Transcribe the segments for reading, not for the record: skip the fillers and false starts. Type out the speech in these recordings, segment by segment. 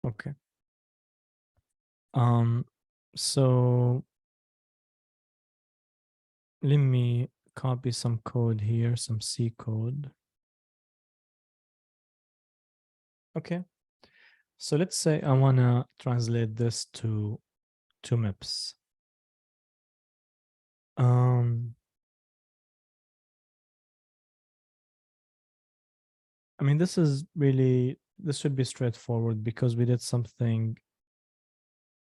Okay. Um, so let me copy some code here, some C code. Okay. So let's say I want to translate this to MIPS. I mean, this should be straightforward because we did something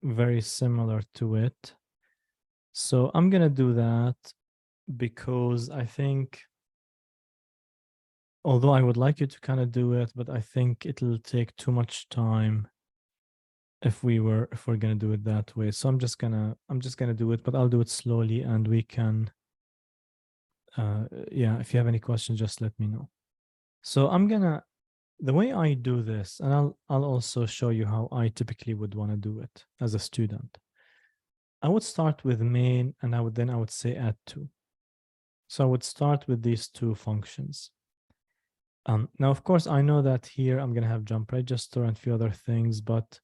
very similar to it. So I'm going to do that because I think, although I would like you to kind of do it, but I think it'll take too much time if we're going to do it that way. So I'm just going to do it, but I'll do it slowly and we can yeah, if you have any questions, just let me know. So the way I do this, and I'll also show you how I typically would want to do it as a student. I would start with main and I would say add to. So I would start with these two functions. Now, of course, I know that here I'm going to have jump register and a few other things, but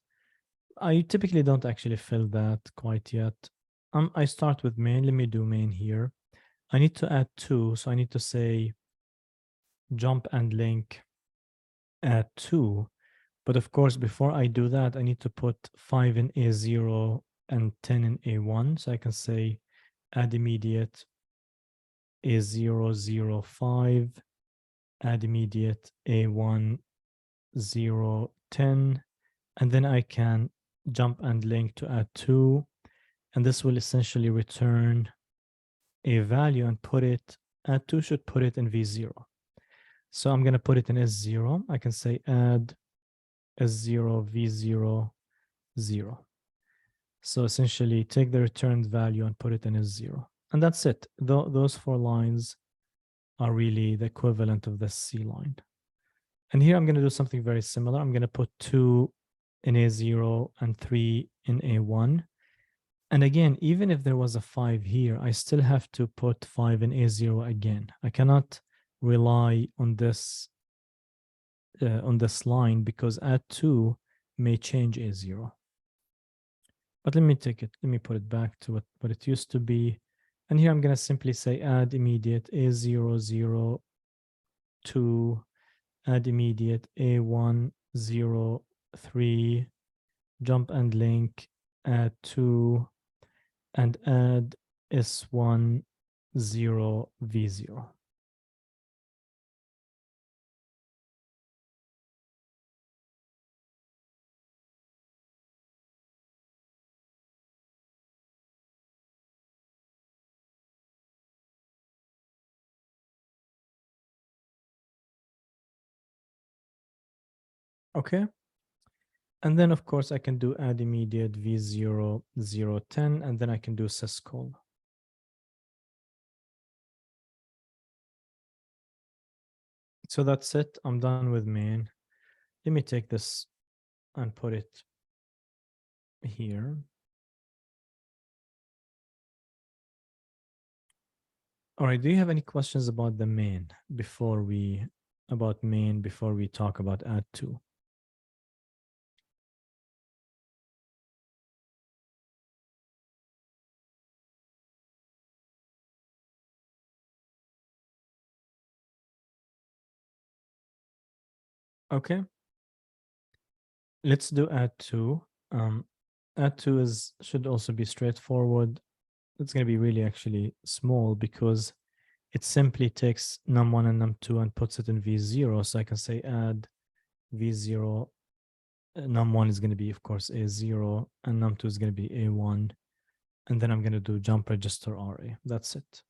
I typically don't actually fill that quite yet. I start with main. Let me do main here. I need to add two, so I need to say jump and link add two. But of course, before I do that, I need to put 5 in A0 and 10 in A1. So I can say add immediate A0, 0, 5, add immediate A1, 0, 10. And then I can jump and link to add 2. And this will essentially return a value and put it, add 2 should put it in V0. So I'm going to put it in S0. I can say add S0, V0, 0. So essentially take the returned value and put it in S0. And that's it. Those 4 lines are really the equivalent of the C line. And here I'm going to do something very similar. I'm going to put 2 in A0 and 3 in A1. And again, even if there was a 5 here, I still have to put 5 in A0 again. I cannot rely on this line because add 2 may change A0. But let me put it back to what it used to be. And here I'm going to simply say add immediate A0, 0, 2, add immediate A1, 0, 3, jump and link, add 2, and add S1, 0, V0. Okay. And then, of course, I can do add immediate V0, 0, 10, and then I can do syscall. So that's it. I'm done with main. Let me take this and put it here. All right. Do you have any questions about the main before we talk about add to? Okay. Let's do add to. Add to should also be straightforward. It's going to be really actually small because it simply takes num1 and num2 and puts it in v0. So I can say add v0. Num1 is going to be, of course, a0, and num2 is going to be a1. And then I'm going to do jump register RA. That's it.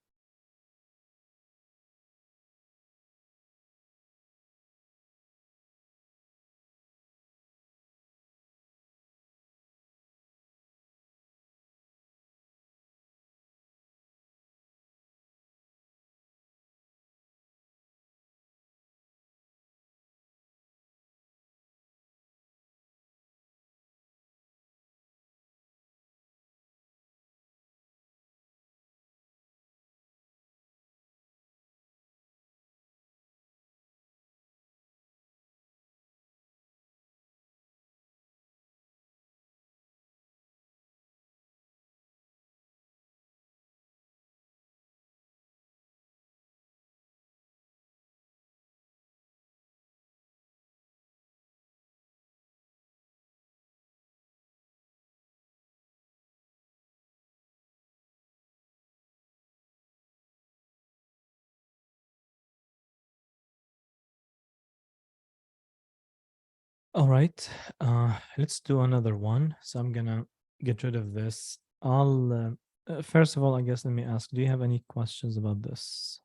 All right, let's do another one. So I'm gonna get rid of this. First of all, I guess let me ask, do you have any questions about this?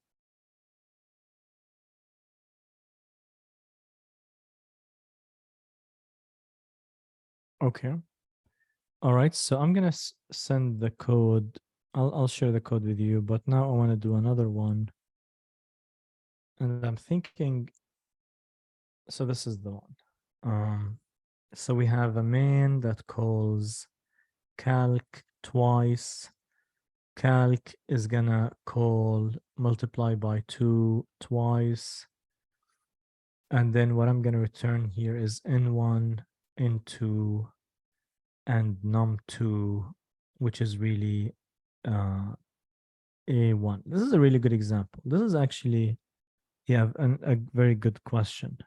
Okay. All right, so I'm gonna send the code. I'll share the code with you, but now I want to do another one, and I'm thinking. So this is the one. So we have a main that calls calc twice. Calc is gonna call multiply by 2 twice. And then what I'm gonna return here is n1, n2, and num2, which is really a1. This is a really good example. This is actually, yeah, a very good question.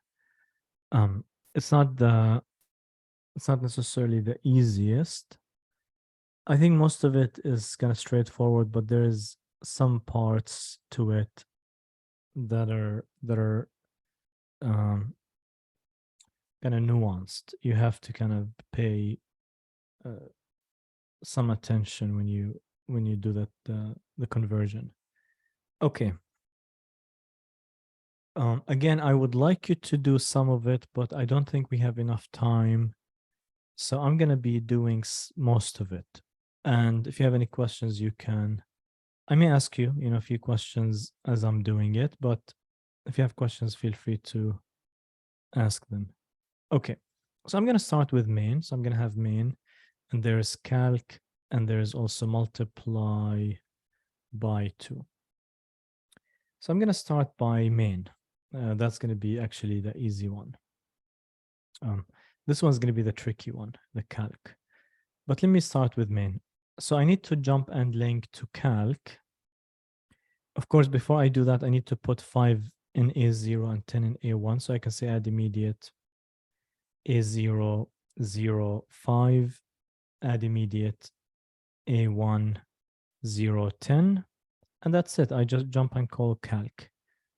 Um, it's not the it's not necessarily the easiest. I think most of it is kind of straightforward, but there's some parts to it that are um, kind of nuanced. You have to kind of pay uh, some attention when you do that the conversion. Okay. Again, I would like you to do some of it, but I don't think we have enough time. So I'm gonna be doing most of it. And if you have any questions, you can. I may ask you, a few questions as I'm doing it, but if you have questions, feel free to ask them. Okay. So I'm gonna start with main. So I'm gonna have main, and there's calc, and there's also multiply by 2. So I'm going to start by main. That's going to be actually the easy one. This one's going to be the tricky one, the calc. But let me start with main. So I need to jump and link to calc. Of course, before I do that, I need to put 5 in A0 and 10 in A1. So I can say add immediate A0, 0, 5, add immediate A1, 0, 10. And that's it. I just jump and call calc.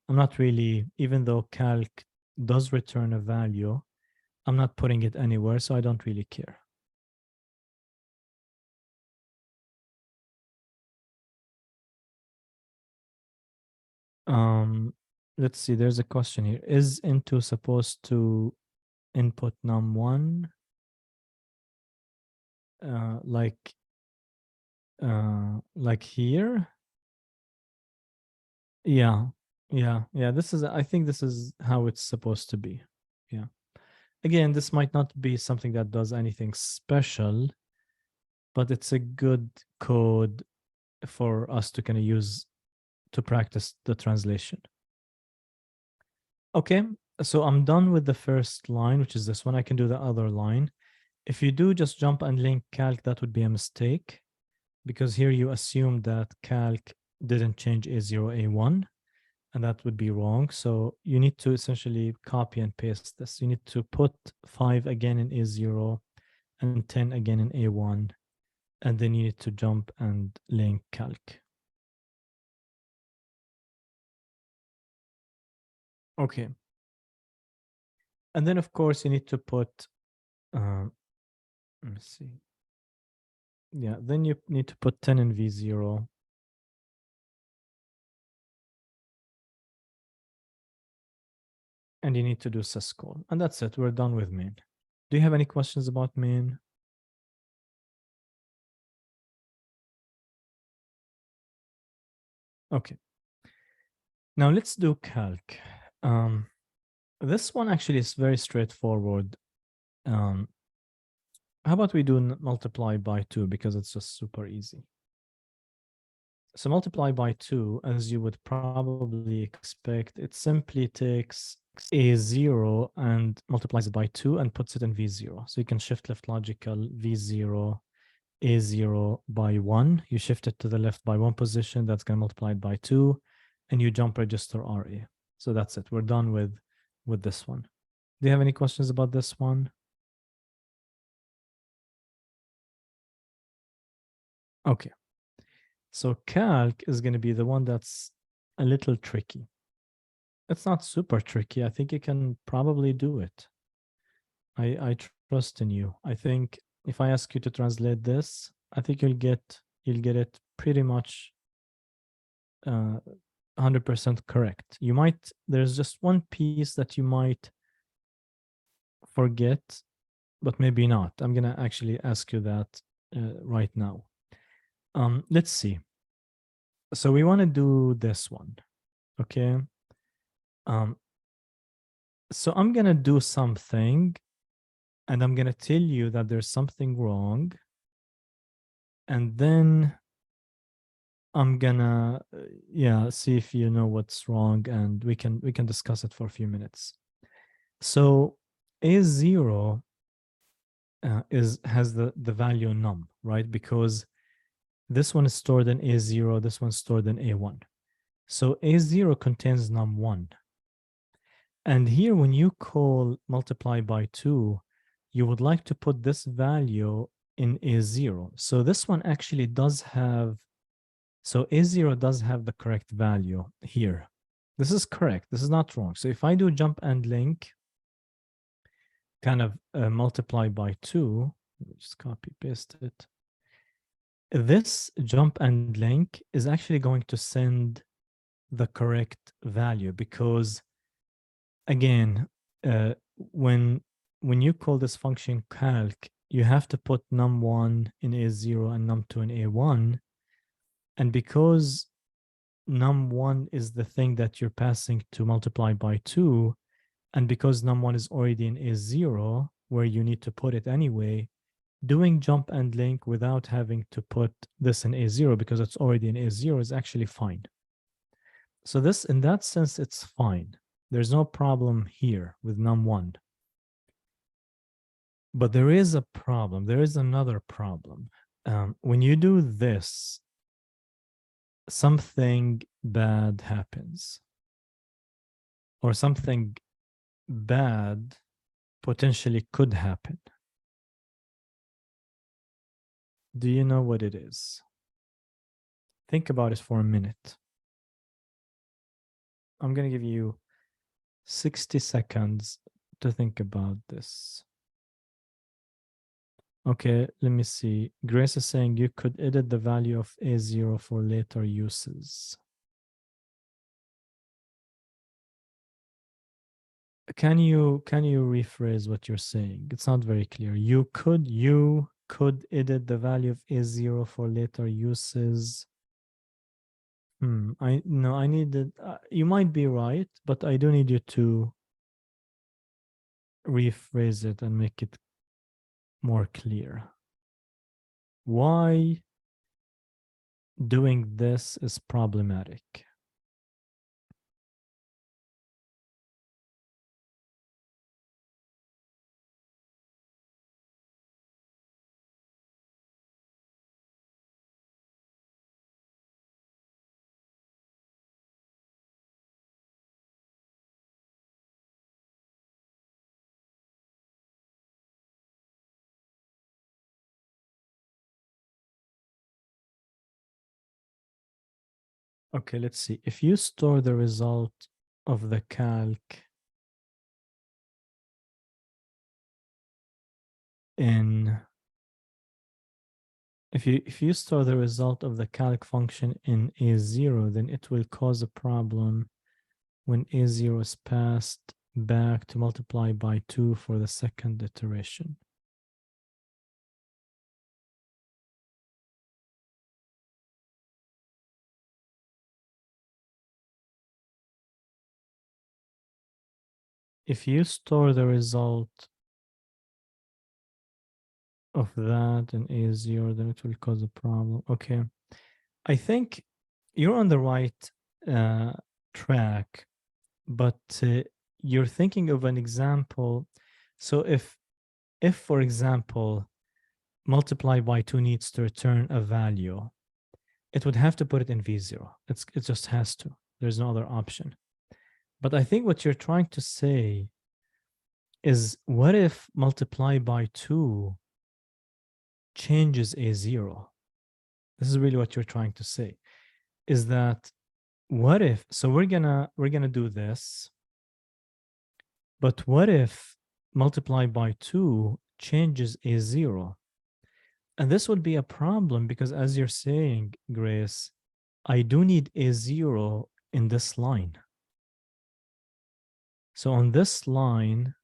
I'm not really, even though calc does return a value, I'm not putting it anywhere, so I don't really care. Um, let's see, there's a question here. Is into supposed to input num1? Uh, like like here? Yeah. Yeah. I think this is how it's supposed to be. Yeah. Again, this might not be something that does anything special, but it's a good code for us to kind of use to practice the translation. Okay, so I'm done with the first line, which is this one. I can do the other line. If you do just jump and link calc, that would be a mistake because here you assume that calc didn't change A0, A1, and that would be wrong. So you need to essentially copy and paste this. You need to put 5 again in A0 and 10 again in A1, and then you need to jump and link calc. Okay. And then, of course, you need to put, let me see. Yeah, then you need to put 10 in V0. And you need to do syscall. And that's it. We're done with main. Do you have any questions about main? Okay. Now let's do calc. This one actually is very straightforward. Um, how about we do multiply by 2 because it's just super easy. So multiply by 2, as you would probably expect, it simply takes A0 and multiplies it by 2 and puts it in V0. So you can shift left logical V0, A0 by 1. You shift it to the left by 1 position. That's going to multiply it by 2. And you jump register RA. So that's it. We're done with this one. Do you have any questions about this one? Okay. So calc is going to be the one that's a little tricky. It's not super tricky. I think you can probably do it. I trust in you. I think if I ask you to translate this, I think you'll get it pretty much 100% correct. There's just one piece that you might forget, but maybe not. I'm gonna actually ask you that right now. Let's see. So we want to do this one, okay? Um, so I'm gonna do something, and I'm gonna tell you that there's something wrong, and then I'm gonna yeah, see if you know what's wrong, and we can discuss it for a few minutes. So A0 is has the value num, right? Because this one is stored in A0, this one's stored in A1. So A0 contains num1. And here when you call multiply by 2, you would like to put this value in A0. So this one actually does have, so A0 does have the correct value here. This is correct. This is not wrong. So if I do jump and link, kind of multiply by 2, let me just copy paste it. This jump and link is actually going to send the correct value because, again, when you call this function calc, you have to put num1 in A0 and num2 in A1. And because num1 is the thing that you're passing to multiply by 2, and because num1 is already in A0, where you need to put it anyway, doing jump and link without having to put this in A0 because it's already in A0 is actually fine. So this, in that sense, it's fine. There's no problem here with num1. But there is a problem. There is another problem. When you do this, something bad happens, or something bad potentially could happen. Do you know what it is? Think about it for a minute. I'm going to give you 60 seconds to think about this. Okay, let me see. Grace is saying you could edit the value of A0 for later uses. Can you rephrase what you're saying? It's not very clear. You could edit the value of A0 for later uses. I needed, you might be right, but I do need you to rephrase it and make it more clear. Why doing this is problematic? Okay, let's see. If you store the result of the calc in, if you store the result of the calc function in A0, then it will cause a problem when A0 is passed back to multiply by 2 for the second iteration. If you store the result of that in A0, then it will cause a problem. Okay. I think you're on the right track, but you're thinking of an example. So if for example, multiply by 2 needs to return a value, it would have to put it in V0. It just has to. There's no other option. But I think what you're trying to say is, what if multiply by 2 changes A0? This is really what you're trying to say. Is that, what if, so we're gonna do this, but what if multiply by 2 changes A0. And this would be a problem because, as you're saying, Grace, I do need A0 in this line. So on this line,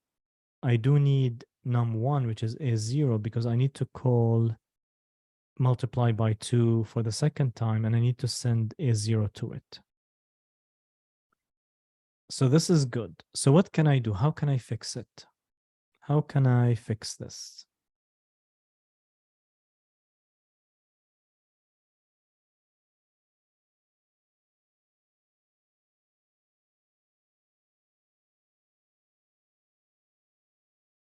I do need num1, which is A0, because I need to call multiply by 2 for the second time, and I need to send A0 to it. So this is good. So what can I do? How can I fix it? How can I fix this?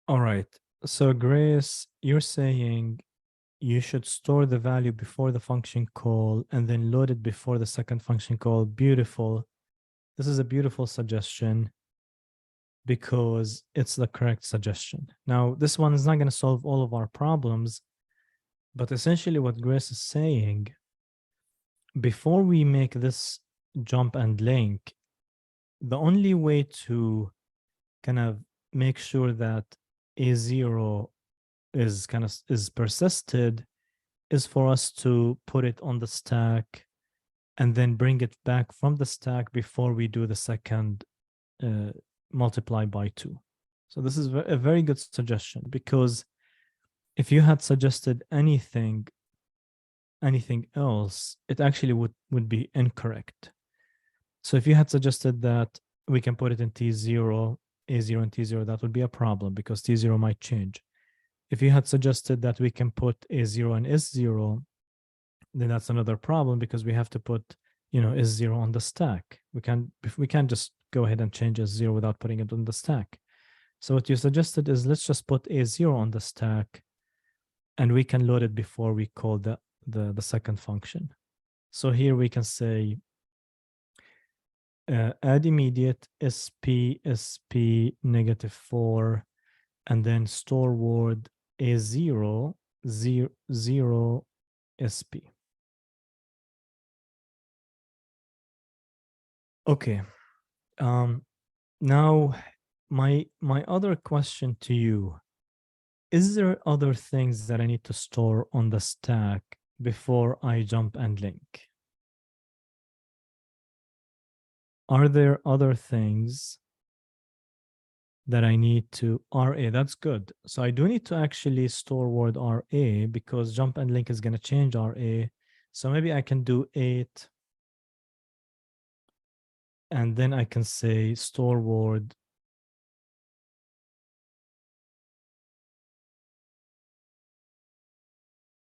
All right. So Grace, you're saying you should store the value before the function call and then load it before the second function call. Beautiful. This is a beautiful suggestion because it's the correct suggestion. Now, this one is not going to solve all of our problems, but essentially what Grace is saying, before we make this jump and link, the only way to kind of make sure that A0 is persisted is for us to put it on the stack and then bring it back from the stack before we do the second multiply by 2. So this is a very good suggestion, because if you had suggested anything else, it actually would be incorrect. So if you had suggested that we can put it in T0, A0 and T0, that would be a problem because T0 might change. If you had suggested that we can put A0 and S0, then that's another problem because we have to put, S0 on the stack. We can't just go ahead and change S0 without putting it on the stack. So what you suggested is, let's just put A0 on the stack and we can load it before we call the second function. So here we can say add immediate sp -4 and then store word A0 0 sp. Okay. Now my other question to you, is there other things that I need to store on the stack before I jump and link? Are there other things that I need to RA? That's good. So I do need to actually store word RA because jump and link is going to change RA. So maybe I can do 8 and then I can say store word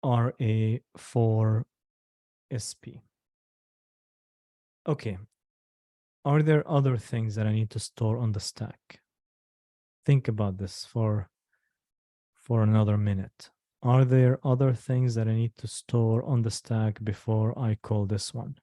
RA for SP. Okay. Are there other things that I need to store on the stack? Think about this for another minute. Are there other things that I need to store on the stack before I call this one?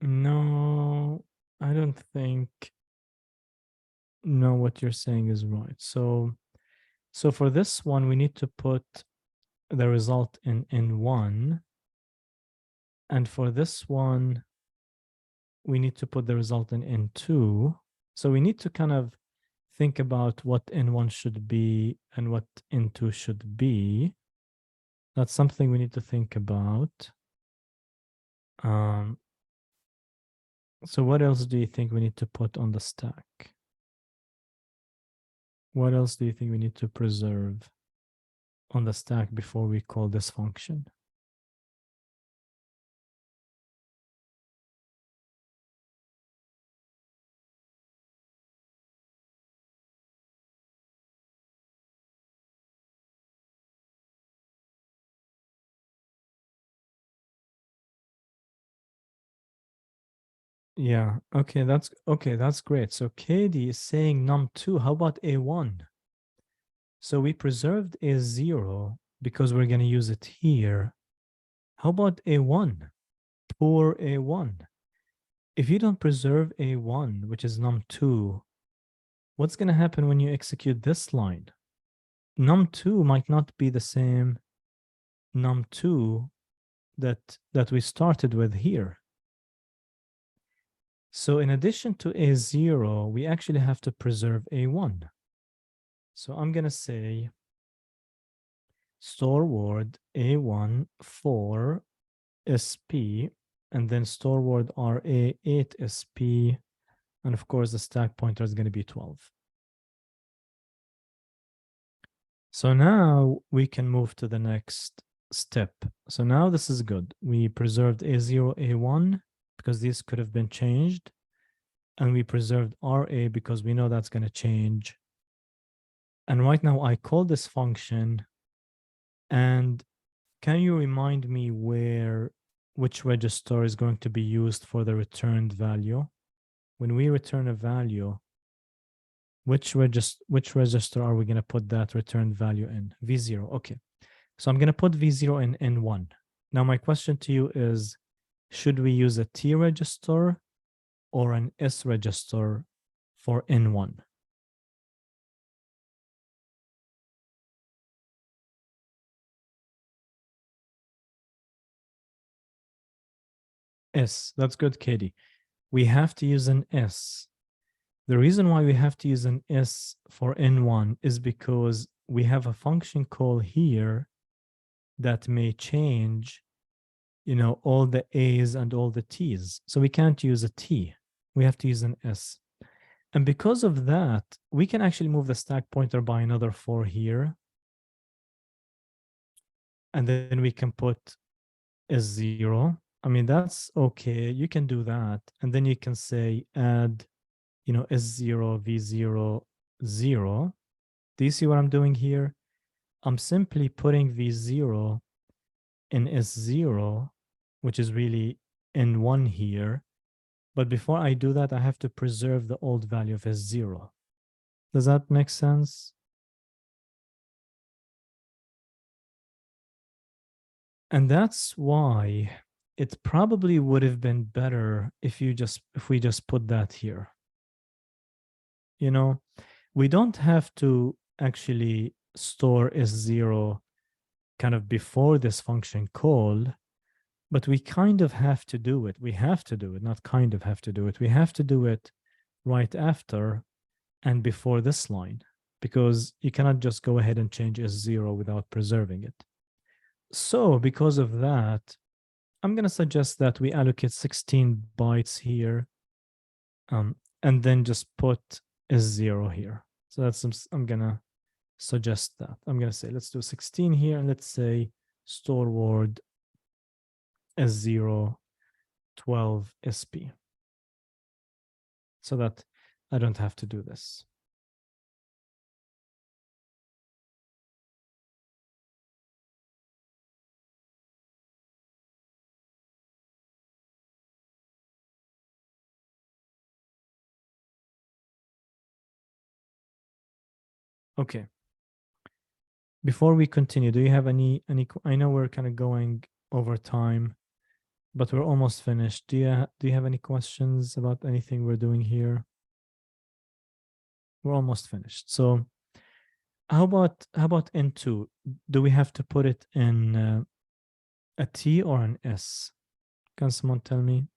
No, I don't think no, what you're saying is right. So for this one, we need to put the result in one. And for this one, we need to put the result in N2. So we need to kind of think about what N1 should be and what N2 should be. That's something we need to think about. Um, so what else do you think we need to put on the stack? What else do you think we need to preserve on the stack before we call this function? Yeah, okay, that's great. So Katie is saying num2. How about A1? So we preserved A0 because we're going to use it here. How about A1? Poor A1. If you don't preserve A1, which is num2, what's going to happen when you execute this line? Num2 might not be the same num2 that we started with here. So in addition to A0, we actually have to preserve A1. So I'm going to say store word A1 for SP, and then store word RA8 SP, and of course the stack pointer is going to be 12. So now we can move to the next step. So now this is good. We preserved A0, A1 because these could have been changed, and we preserved RA because we know that's going to change. And right now I call this function, and can you remind me which register is going to be used for the returned value? When we return a value, which register are we going to put that returned value in? V0. Okay. So I'm going to put V0 in N1. Now my question to you is, should we use a T register or an S register for N1? S. That's good, Katie. We have to use an S. The reason why we have to use an S for N1 is because we have a function call here that may change, all the A's and all the T's. So we can't use a T. We have to use an S. And because of that, we can actually move the stack pointer by another 4 here. And then we can put S0. I mean, that's okay. You can do that. And then you can say add, S0, V0, 0. Do you see what I'm doing here? I'm simply putting V0 in S0, which is really N1 here. But before I do that, I have to preserve the old value of S0. Does that make sense? And that's why it probably would have been better if we just put that here. We don't have to actually store S0 kind of before this function call, but we kind of have to do it. We have to do it, not kind of have to do it. We have to do it right after and before this line, because you cannot just go ahead and change S0 without preserving it. So because of that, I'm going to suggest that we allocate 16 bytes here, and then just put S0 here. So I'm going to suggest that. I'm going to say, let's do 16 here, and let's say store word S0 12 SP, so that I don't have to do this. Okay. Before we continue, do you have any? I know we're kind of going over time, but we're almost finished. Do you have any questions about anything we're doing here? We're almost finished. So how about N2? Do we have to put it in a T or an S? Can someone tell me?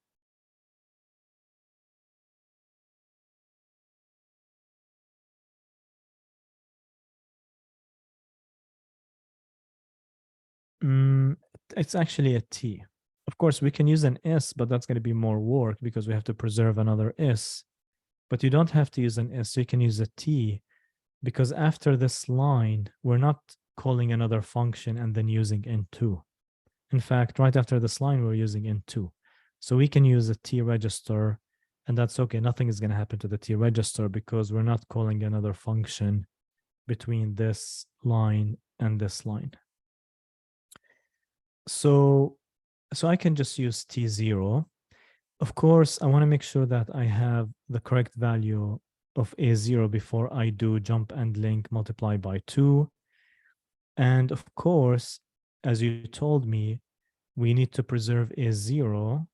Mm, it's actually a T. Of course, we can use an S, but that's going to be more work because we have to preserve another S. But you don't have to use an S, so you can use a T, because after this line, we're not calling another function and then using N2. In fact, right after this line, we're using N2. So we can use a T register, and that's okay. Nothing is going to happen to the T register because we're not calling another function between this line and this line. So I can just use T0. Of course, I want to make sure that I have the correct value of A0 before I do jump and link multiply by 2. And of course, as you told me, we need to preserve A0.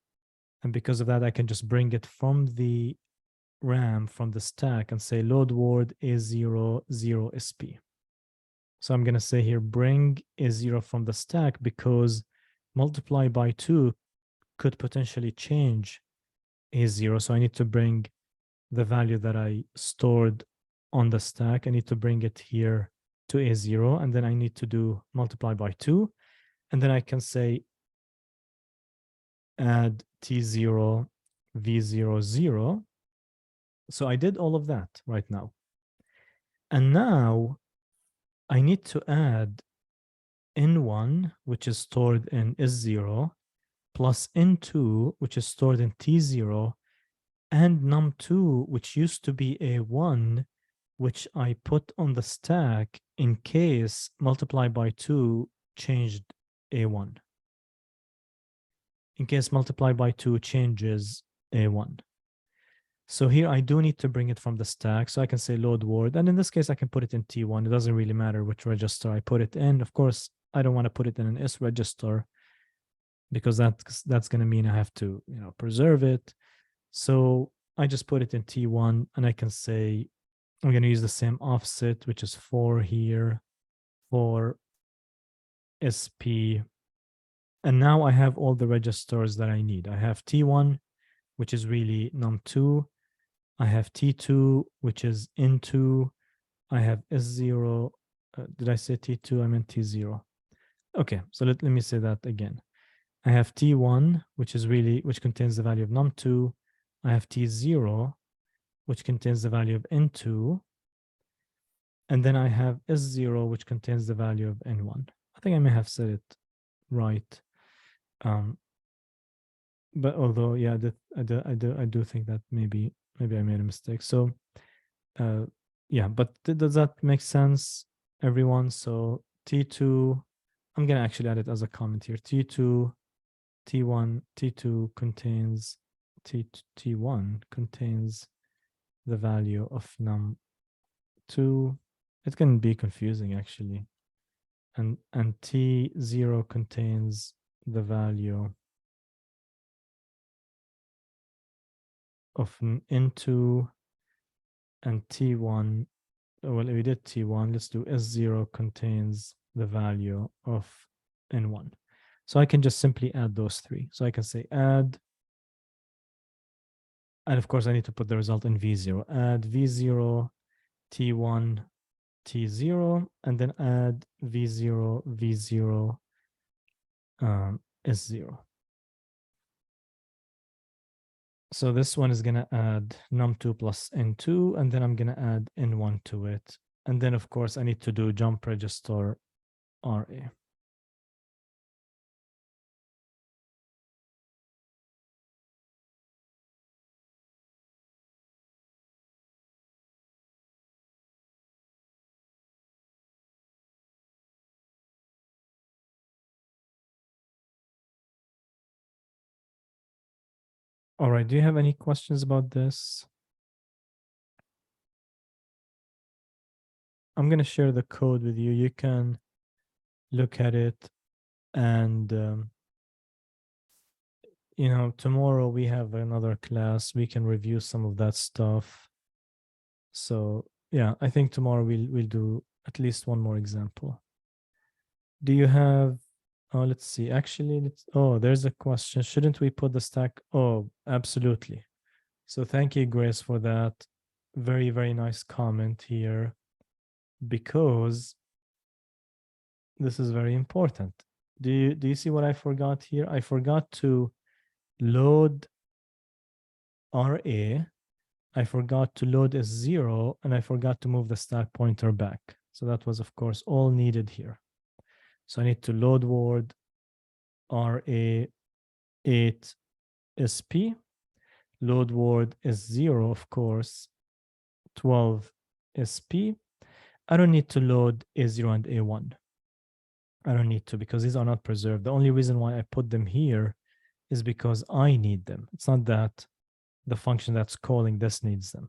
And because of that, I can just bring it from the RAM, from the stack, and say load word A0, 0SP. So I'm going to say here, bring A0 from the stack, because multiply by 2 could potentially change A0. So I need to bring the value that I stored on the stack. I need to bring it here to A0, and then I need to do multiply by 2. And then I can say add T0, V0, 0. So I did all of that right now. And now I need to add N1, which is stored in S0, plus N2, which is stored in T0, and num2, which used to be A1, which I put on the stack in case multiply by 2 changed A1. In case multiply by 2 changes A1. So here I do need to bring it from the stack. So I can say load word. And in this case, I can put it in T1. It doesn't really matter which register I put it in. Of course, I don't want to put it in an S register because that's going to mean I have to, preserve it. So I just put it in T1, and I can say I'm going to use the same offset, which is 4 here for SP. And now I have all the registers that I need. I have T1, which is really num2. I have T2, which is N2. I have S0. Did I say T2? I meant T0. Okay, so let me say that again. I have T1, which contains the value of num2. I have T0, which contains the value of N2. And then I have S0, which contains the value of N1. I think I may have said it right. But although, yeah, I do think that maybe I made a mistake. So, yeah, but does that make sense, everyone? So T2, I'm gonna actually add it as a comment here. T2, T1, T2 contains T1 contains the value of num2. It can be confusing actually. And T0 contains the value of N2, and T1. Well, we did T1. Let's do S0 contains the value of N1. So I can just simply add those three. So I can say add, and of course I need to put the result in V0. Add V0, T1, T0, and then add V0, V0, S0. So this one is going to add num2 plus N2, and then I'm going to add N1 to it. And then, of course, I need to do jump register RA. All right, do you have any questions about this? I'm going to share the code with you. You can look at it, and tomorrow we have another class. We can review some of that stuff. So yeah, I think tomorrow we'll do at least one more example. Do you have let's see. Actually, there's a question. Shouldn't we put the stack? Oh, absolutely. So thank you, Grace, for that. Very, very nice comment here, because this is very important. Do you see what I forgot here? I forgot to load RA. I forgot to load S0, and I forgot to move the stack pointer back. So that was, of course, all needed here. So I need to load word RA 8 SP. Load word S0, of course, 12 SP. I don't need to load A0 and A1. I don't need to, because these are not preserved. The only reason why I put them here is because I need them. It's not that the function that's calling this needs them.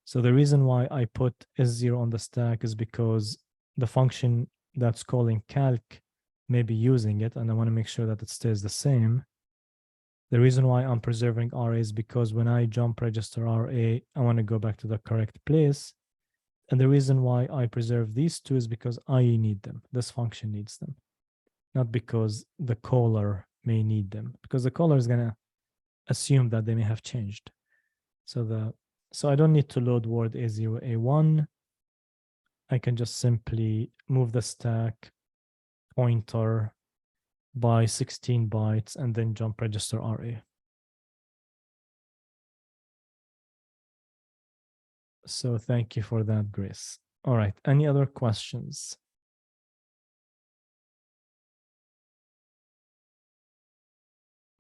So the reason why I put S0 on the stack is because the function that's calling calc may be using it, and I want to make sure that it stays the same. The reason why I'm preserving RA is because when I jump register RA, I want to go back to the correct place. And the reason why I preserve these two is because I need them. This function needs them, not because the caller may need them, because the caller is going to assume that they may have changed. So I don't need to load word A0, A1. I can just simply move the stack pointer by 16 bytes and then jump register RA. So thank you for that, Grace. All right, any other questions?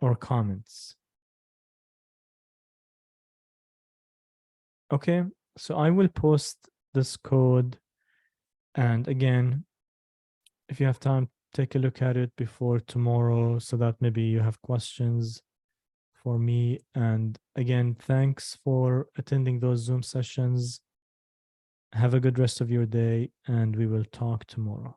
Or comments? Okay, so I will post this code. And again, if you have time, take a look at it before tomorrow so that maybe you have questions for me. And again, thanks for attending those Zoom sessions. Have a good rest of your day, and we will talk tomorrow.